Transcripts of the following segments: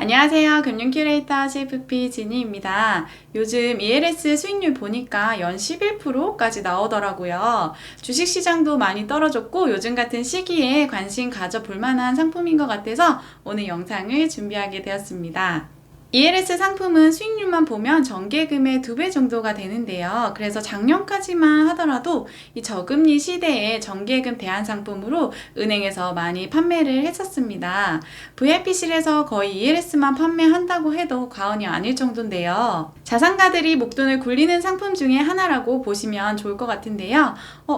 안녕하세요. 금융 큐레이터 CFP 진희입니다. 요즘 ELS 수익률 보니까 연 11%까지 나오더라고요. 주식시장도 많이 떨어졌고 요즘 같은 시기에 관심 가져볼 만한 상품인 것 같아서 오늘 영상을 준비하게 되었습니다. ELS 상품은 수익률만 보면 정기예금의 2배 정도가 되는데요. 그래서 작년까지만 하더라도 이 저금리 시대에 정기예금 대안 상품으로 은행에서 많이 판매를 했었습니다. VIP실에서 거의 ELS만 판매한다고 해도 과언이 아닐 정도인데요. 자산가들이 목돈을 굴리는 상품 중에 하나라고 보시면 좋을 것 같은데요.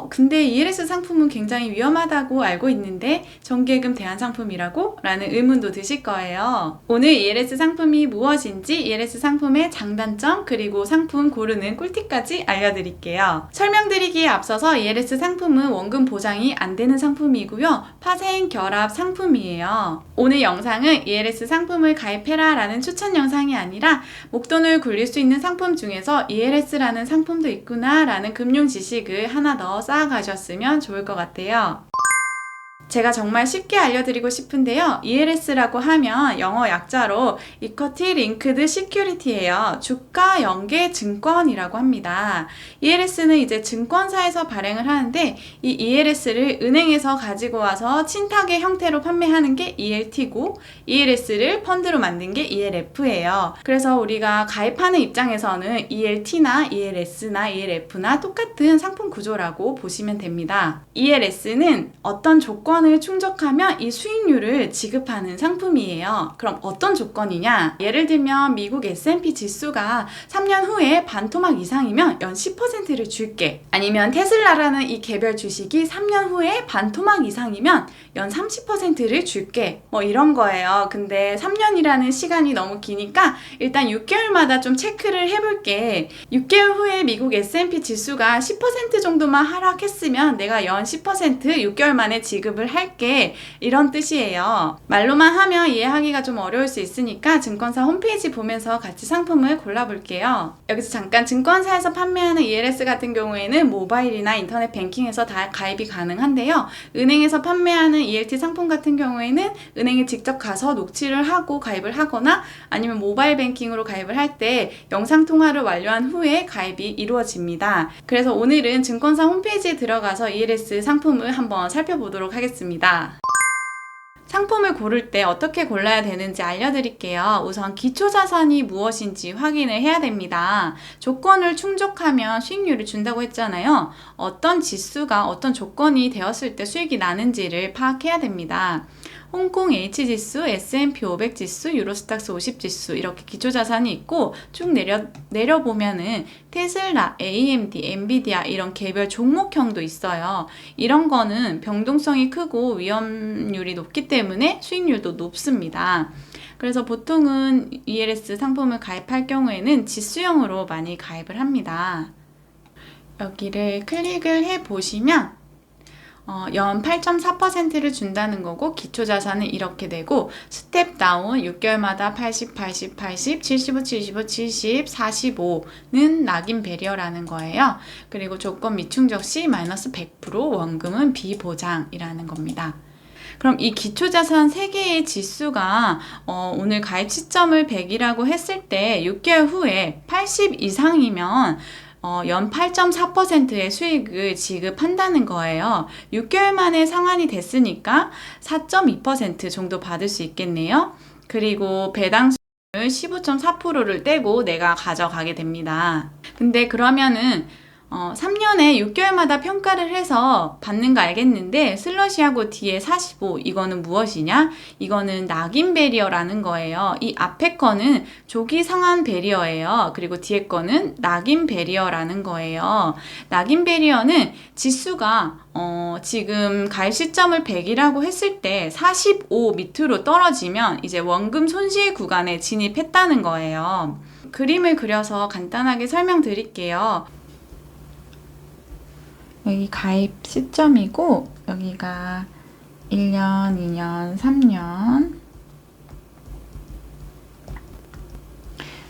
근데 ELS 상품은 굉장히 위험하다고 알고 있는데 정기예금 대안 상품이라고? 라는 의문도 드실 거예요. 오늘 ELS 상품이 무엇인지, ELS 상품의 장단점, 그리고 상품 고르는 꿀팁까지 알려드릴게요. 설명드리기에 앞서서 ELS 상품은 원금 보장이 안 되는 상품이고요. 파생 결합 상품이에요. 오늘 영상은 ELS 상품을 가입해라 라는 추천 영상이 아니라 목돈을 굴릴 수 있는 상품 중에서 ELS라는 상품도 있구나 라는 금융 지식을 하나 더 쌓아가셨으면 좋을 것 같아요. 제가 정말 쉽게 알려드리고 싶은데요. ELS라고 하면 영어 약자로 Equity Linked Security예요. 주가 연계 증권이라고 합니다. ELS는 이제 증권사에서 발행을 하는데 이 ELS를 은행에서 가지고 와서 친탁의 형태로 판매하는 게 ELT고 ELS를 펀드로 만든 게 ELF예요. 그래서 우리가 가입하는 입장에서는 ELT나 ELS나 ELF나 똑같은 상품 구조라고 보시면 됩니다. ELS는 어떤 조건을 충족하면 이 수익률을 지급하는 상품이에요. 그럼 어떤 조건이냐? 예를 들면 미국 S&P 지수가 3년 후에 반토막 이상이면 연 10%를 줄게. 아니면 테슬라라는 이 개별 주식이 3년 후에 반토막 이상이면 연 30%를 줄게. 뭐 이런 거예요. 근데 3년이라는 시간이 너무 기니까 일단 6개월마다 좀 체크를 해볼게. 6개월 후에 미국 S&P 지수가 10% 정도만 하락했으면 내가 연 10% 6개월 만에 지급을 할게. 이런 뜻이에요. 말로만 하면 이해하기가 좀 어려울 수 있으니까 증권사 홈페이지 보면서 같이 상품을 골라볼게요. 여기서 잠깐 증권사에서 판매하는 ELS 같은 경우에는 모바일이나 인터넷 뱅킹에서 다 가입이 가능한데요. 은행에서 판매하는 ELT 상품 같은 경우에는 은행에 직접 가서 녹취를 하고 가입을 하거나 아니면 모바일 뱅킹으로 가입을 할 때 영상통화를 완료한 후에 가입이 이루어집니다. 그래서 오늘은 증권사 홈페이지에 들어가서 ELS 상품을 한번 살펴보도록 하겠습니다. 상품을 고를 때 어떻게 골라야 되는지 알려드릴게요. 우선 기초자산이 무엇인지 확인을 해야 됩니다. 조건을 충족하면 수익률을 준다고 했잖아요. 어떤 지수가 어떤 조건이 되었을 때 수익이 나는지를 파악해야 됩니다. 홍콩 H지수, S&P 500지수, 유로스탁스 50지수 이렇게 기초자산이 있고 쭉 내려보면은 테슬라, AMD, 엔비디아 이런 개별 종목형도 있어요. 이런 거는 변동성이 크고 위험률이 높기 때문에 수익률도 높습니다. 그래서 보통은 ELS 상품을 가입할 경우에는 지수형으로 많이 가입을 합니다. 여기를 클릭을 해보시면 연 8.4%를 준다는 거고 기초자산은 이렇게 되고 스텝 다운 6개월마다 80, 80, 80, 75, 75, 70, 45는 낙인 배리어라는 거예요. 그리고 조건 미충족 시 마이너스 100% 원금은 비보장이라는 겁니다. 그럼 이 기초자산 3개의 지수가 오늘 가입 시점을 100이라고 했을 때 6개월 후에 80 이상이면 연 8.4%의 수익을 지급한다는 거예요. 6개월 만에 상환이 됐으니까 4.2% 정도 받을 수 있겠네요. 그리고 배당 수익률 15.4%를 떼고 내가 가져가게 됩니다. 근데 그러면은 3년에 6개월마다 평가를 해서 받는 거 알겠는데 슬러시하고 뒤에 45 이거는 무엇이냐? 이거는 낙인 배리어라는 거예요. 이 앞에 거는 조기 상환 배리어예요. 그리고 뒤에 거는 낙인 배리어라는 거예요. 낙인 배리어는 지수가 지금 가입 시점을 100이라고 했을 때 45 밑으로 떨어지면 이제 원금 손실 구간에 진입했다는 거예요. 그림을 그려서 간단하게 설명드릴게요. 여기 가입 시점이고 여기가 1년, 2년, 3년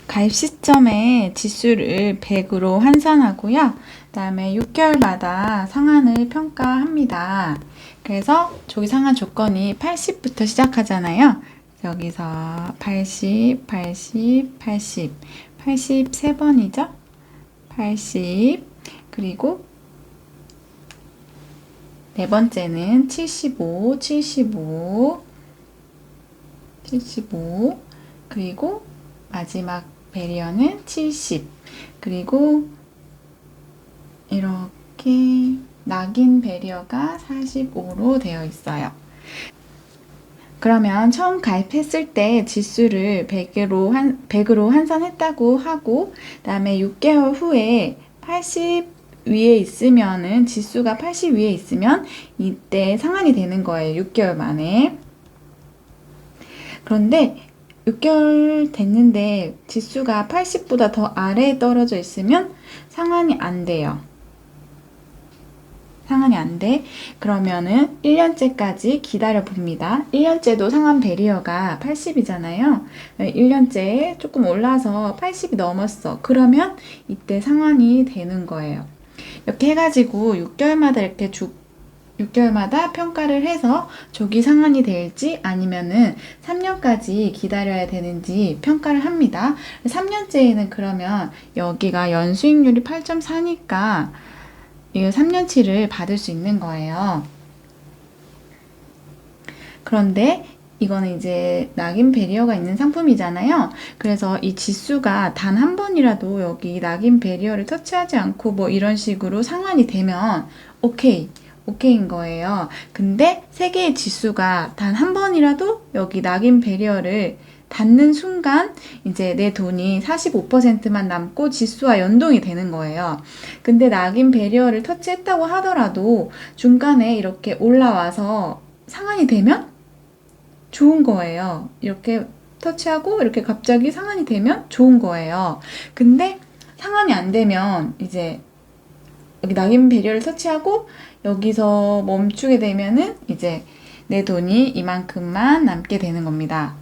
가입 시점에 지수를 100으로 환산하고요. 그 다음에 6개월마다 상한을 평가합니다. 그래서 조기 상한 조건이 80부터 시작하잖아요. 여기서 80, 80, 80, 83번이죠? 80, 그리고 네 번째는 75, 75, 75, 그리고 마지막 배리어는 70, 그리고 이렇게 낙인 배리어가 45로 되어 있어요. 그러면 처음 가입했을 때 지수를 100으로 환산했다고 하고, 그다음에 6개월 후에 80 위에 있으면은, 지수가 80 위에 있으면 이때 상한이 되는 거예요. 6개월 만에. 그런데 6개월 됐는데 지수가 80보다 더 아래에 떨어져 있으면 상한이 안 돼요. 상한이 안 돼. 그러면은 1년째까지 기다려 봅니다. 1년째도 상한 배리어가 80이잖아요. 1년째에 조금 올라서 80이 넘었어. 그러면 이때 상한이 되는 거예요. 이렇게 해가지고 6개월마다 이렇게 6개월마다 평가를 해서 조기 상한이 될지 아니면은 3년까지 기다려야 되는지 평가를 합니다. 3년째에는 그러면 여기가 연수익률이 8.4니까 이 3년치를 받을 수 있는 거예요. 그런데 이거는 이제 낙인 배리어가 있는 상품이잖아요. 그래서 이 지수가 단 한 번이라도 여기 낙인 배리어를 터치하지 않고 뭐 이런 식으로 상한이 되면 오케이인 거예요. 근데 세 개의 지수가 단 한 번이라도 여기 낙인 배리어를 닿는 순간 이제 내 돈이 45%만 남고 지수와 연동이 되는 거예요. 근데 낙인 배리어를 터치했다고 하더라도 중간에 이렇게 올라와서 상한이 되면 좋은 거예요. 이렇게 터치하고 이렇게 갑자기 상한이 되면 좋은 거예요. 근데 상한이 안 되면 이제 여기 낙인 배리어를 터치하고 여기서 멈추게 되면은 이제 내 돈이 이만큼만 남게 되는 겁니다.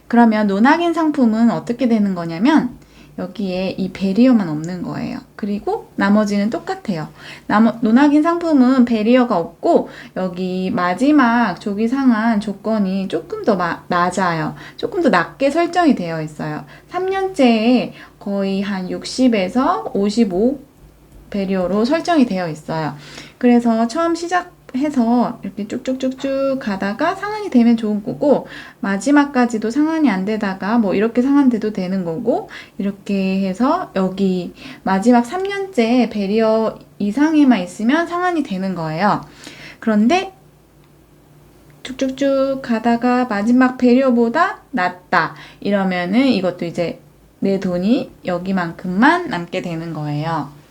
그러면 노낙인 상품은 어떻게 되는 거냐면 여기에 이 배리어만 없는 거예요. 그리고 나머지는 똑같아요. 노낙인 상품은 배리어가 없고 여기 마지막 조기 상한 조건이 조금 더 낮아요. 조금 더 낮게 설정이 되어 있어요. 3년째에 거의 한 60에서 55 배리어로 설정이 되어 있어요. 그래서 처음 시작해서 이렇게 쭉쭉쭉쭉 가다가 상한이 되면 좋은 거고, 마지막까지도 상한이 안 되다가 뭐 이렇게 상한돼도 되는 거고, 이렇게 해서 여기 마지막 3년째 배리어 이상에만 있으면 상한이 되는 거예요. 그런데 쭉쭉쭉 가다가 마지막 배리어보다 낮다 이러면은 이것도 이제 내 돈이 여기만큼만 남게 되는 거예요.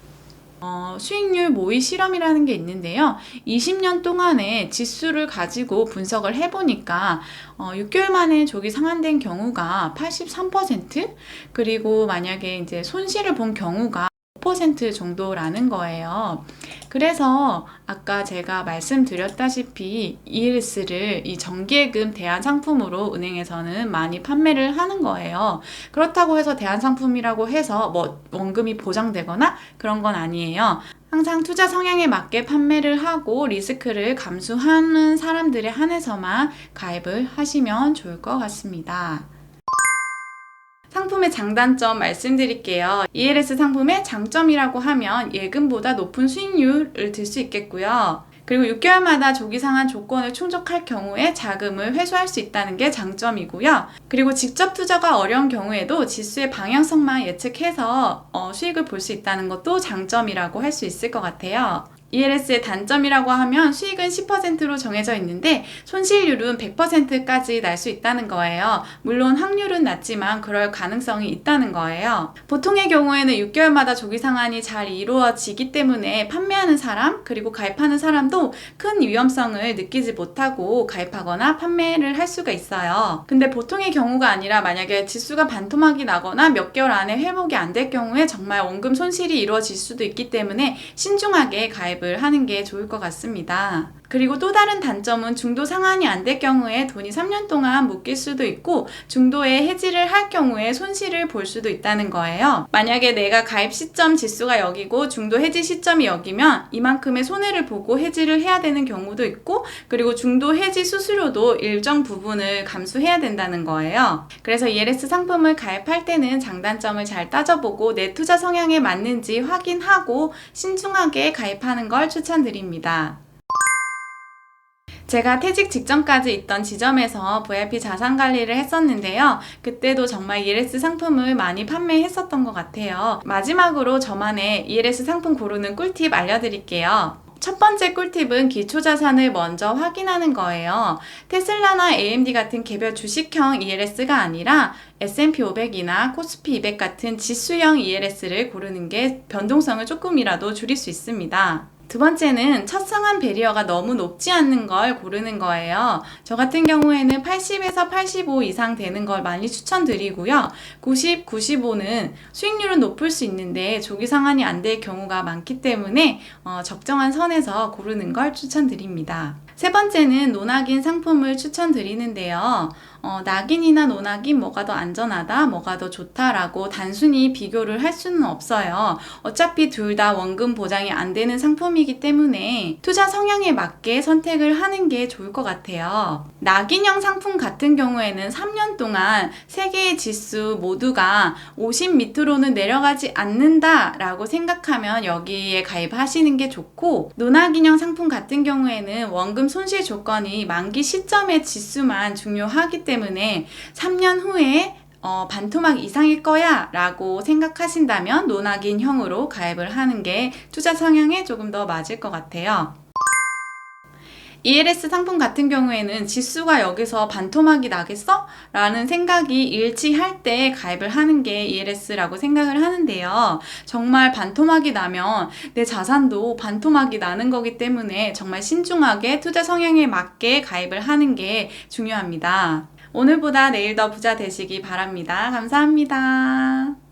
수익률 모의 실험이라는 게 있는데요. 20년 동안의 지수를 가지고 분석을 해보니까 6개월 만에 조기 상한된 경우가 83%, 그리고 만약에 이제 손실을 본 경우가 5% 정도라는 거예요. 그래서 아까 제가 말씀드렸다시피 ELS를 이 정기예금 대안 상품으로 은행에서는 많이 판매를 하는 거예요. 그렇다고 해서 대안 상품이라고 해서 뭐 원금이 보장되거나 그런 건 아니에요. 항상 투자 성향에 맞게 판매를 하고 리스크를 감수하는 사람들에 한해서만 가입을 하시면 좋을 것 같습니다. 상품의 장단점 말씀드릴게요. ELS 상품의 장점이라고 하면 예금보다 높은 수익률을 들 수 있겠고요. 그리고 6개월마다 조기 상한 조건을 충족할 경우에 자금을 회수할 수 있다는 게 장점이고요. 그리고 직접 투자가 어려운 경우에도 지수의 방향성만 예측해서 수익을 볼 수 있다는 것도 장점이라고 할 수 있을 것 같아요. ELS의 단점이라고 하면 수익은 10%로 정해져 있는데 손실률은 100%까지 날 수 있다는 거예요. 물론 확률은 낮지만 그럴 가능성이 있다는 거예요. 보통의 경우에는 6개월마다 조기 상한이 잘 이루어지기 때문에 판매하는 사람 그리고 가입하는 사람도 큰 위험성을 느끼지 못하고 가입하거나 판매를 할 수가 있어요. 근데 보통의 경우가 아니라 만약에 지수가 반토막이 나거나 몇 개월 안에 회복이 안 될 경우에 정말 원금 손실이 이루어질 수도 있기 때문에 신중하게 가입을 하는 게 좋을 것 같습니다. 그리고 또 다른 단점은 중도 상환이 안 될 경우에 돈이 3년 동안 묶일 수도 있고 중도에 해지를 할 경우에 손실을 볼 수도 있다는 거예요. 만약에 내가 가입 시점 지수가 여기고 중도 해지 시점이 여기면 이만큼의 손해를 보고 해지를 해야 되는 경우도 있고, 그리고 중도 해지 수수료도 일정 부분을 감수해야 된다는 거예요. 그래서 ELS 상품을 가입할 때는 장단점을 잘 따져보고 내 투자 성향에 맞는지 확인하고 신중하게 가입하는 걸 추천드립니다. 제가 퇴직 직전까지 있던 지점에서 VIP 자산 관리를 했었는데요. 그때도 정말 ELS 상품을 많이 판매했었던 것 같아요. 마지막으로 저만의 ELS 상품 고르는 꿀팁 알려드릴게요. 첫 번째 꿀팁은 기초자산을 먼저 확인하는 거예요. 테슬라나 AMD 같은 개별 주식형 ELS가 아니라 S&P 500이나 코스피 200 같은 지수형 ELS를 고르는 게 변동성을 조금이라도 줄일 수 있습니다. 두 번째는 첫 상한 베리어가 너무 높지 않는 걸 고르는 거예요. 저 같은 경우에는 80에서 85 이상 되는 걸 많이 추천드리고요. 90, 95는 수익률은 높을 수 있는데 조기 상한이 안 될 경우가 많기 때문에 적정한 선에서 고르는 걸 추천드립니다. 세 번째는 노낙인 상품을 추천드리는데요. 낙인이나 노낙인 뭐가 더 안전하다, 뭐가 더 좋다라고 단순히 비교를 할 수는 없어요. 어차피 둘 다 원금 보장이 안 되는 상품이기 때문에 투자 성향에 맞게 선택을 하는 게 좋을 것 같아요. 낙인형 상품 같은 경우에는 3년 동안 세 개의 지수 모두가 50 밑으로는 내려가지 않는다라고 생각하면 여기에 가입하시는 게 좋고, 노낙인형 상품 같은 경우에는 원금 손실 조건이 만기 시점의 지수만 중요하기 때문에 3년 후에 반토막 이상일 거야 라고 생각하신다면 노낙인형으로 가입을 하는 게 투자 성향에 조금 더 맞을 것 같아요. ELS 상품 같은 경우에는 지수가 여기서 반토막이 나겠어? 라는 생각이 일치할 때 가입을 하는 게 ELS라고 생각을 하는데요. 정말 반토막이 나면 내 자산도 반토막이 나는 거기 때문에 정말 신중하게 투자 성향에 맞게 가입을 하는 게 중요합니다. 오늘보다 내일 더 부자 되시기 바랍니다. 감사합니다.